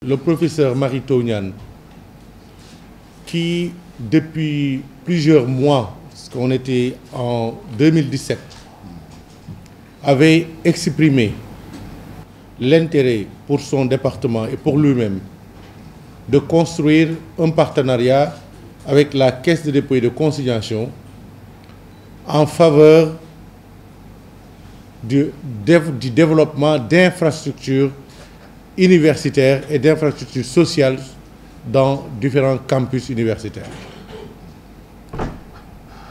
le professeur Mary Teuw Niane, qui depuis plusieurs mois, parce qu'on était en 2017, avait exprimé l'intérêt pour son département et pour lui-même de construire un partenariat avec la Caisse de dépôt et de consignation en faveur du développement d'infrastructures universitaires et d'infrastructures sociales dans différents campus universitaires.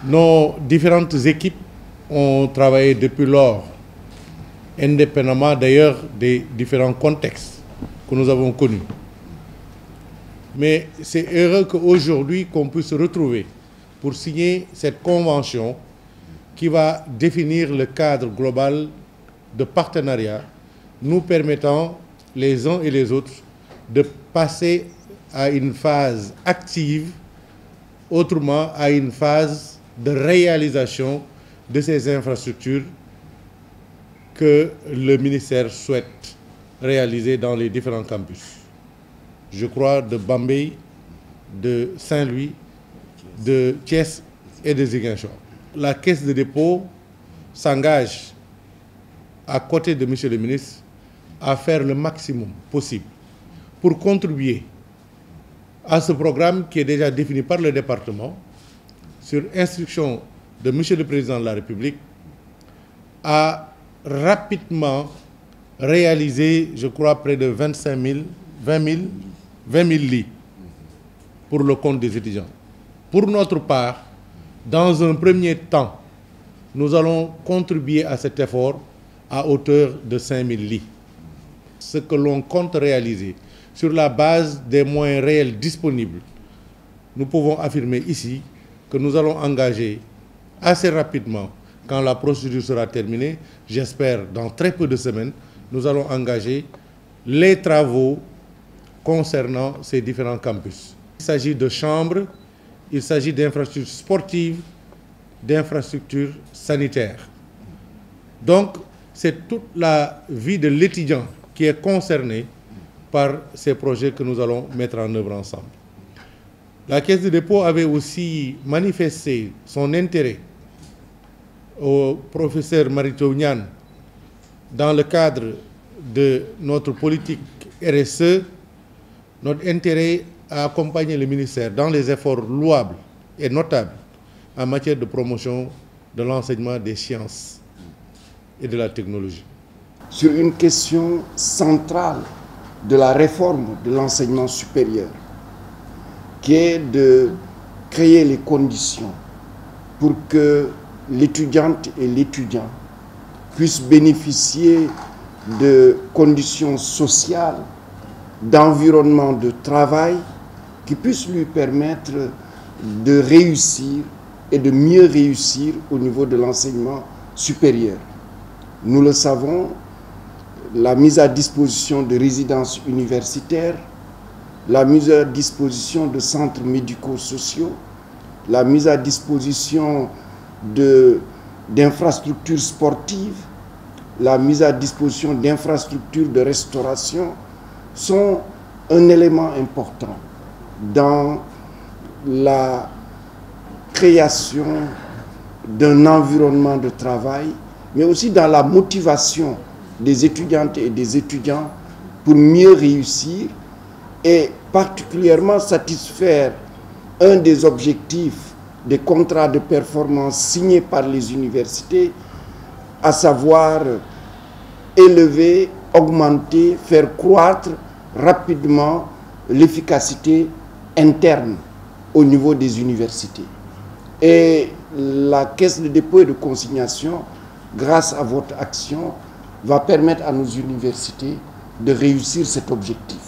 Nos différentes équipes ont travaillé depuis lors, indépendamment d'ailleurs des différents contextes que nous avons connus. Mais c'est heureux qu'aujourd'hui qu'on puisse se retrouver pour signer cette convention qui va définir le cadre global de partenariat, nous permettant les uns et les autres de passer à une phase active, autrement à une phase de réalisation de ces infrastructures que le ministère souhaite réaliser dans les différents campus. Je crois de Bambey, de Saint-Louis, de Thiès et de Ziguinchor. La Caisse de dépôt s'engage, à côté de M. le ministre, à faire le maximum possible pour contribuer à ce programme qui est déjà défini par le département, sur instruction de M. le Président de la République, à rapidement réaliser, je crois, près de 20 000 lits pour le compte des étudiants. Pour notre part, dans un premier temps, nous allons contribuer à cet effort à hauteur de 5 000 lits. Ce que l'on compte réaliser sur la base des moyens réels disponibles, nous pouvons affirmer ici que nous allons engager assez rapidement, quand la procédure sera terminée, j'espère dans très peu de semaines, nous allons engager les travaux concernant ces différents campus. Il s'agit de chambres, il s'agit d'infrastructures sportives, d'infrastructures sanitaires. Donc, c'est toute la vie de l'étudiant qui est concernée par ces projets que nous allons mettre en œuvre ensemble. La Caisse de dépôt avait aussi manifesté son intérêt au professeur Mary Teuw Niane dans le cadre de notre politique RSE, notre intérêt à accompagner le ministère dans les efforts louables et notables en matière de promotion de l'enseignement des sciences et de la technologie. Sur une question centrale de la réforme de l'enseignement supérieur, qui est de créer les conditions pour que l'étudiante et l'étudiant puissent bénéficier de conditions sociales, d'environnement de travail qui puissent lui permettre de réussir et de mieux réussir au niveau de l'enseignement supérieur. Nous le savons, la mise à disposition de résidences universitaires, la mise à disposition de centres médico-sociaux, la mise à disposition d'infrastructures sportives, la mise à disposition d'infrastructures de restauration sont un élément important dans la création d'un environnement de travail, mais aussi dans la motivation des étudiantes et des étudiants pour mieux réussir et particulièrement satisfaire un des objectifs des contrats de performance signés par les universités, à savoir élever, augmenter, faire croître rapidement l'efficacité interne au niveau des universités. Et la Caisse de dépôt et de consignation, grâce à votre action, va permettre à nos universités de réussir cet objectif.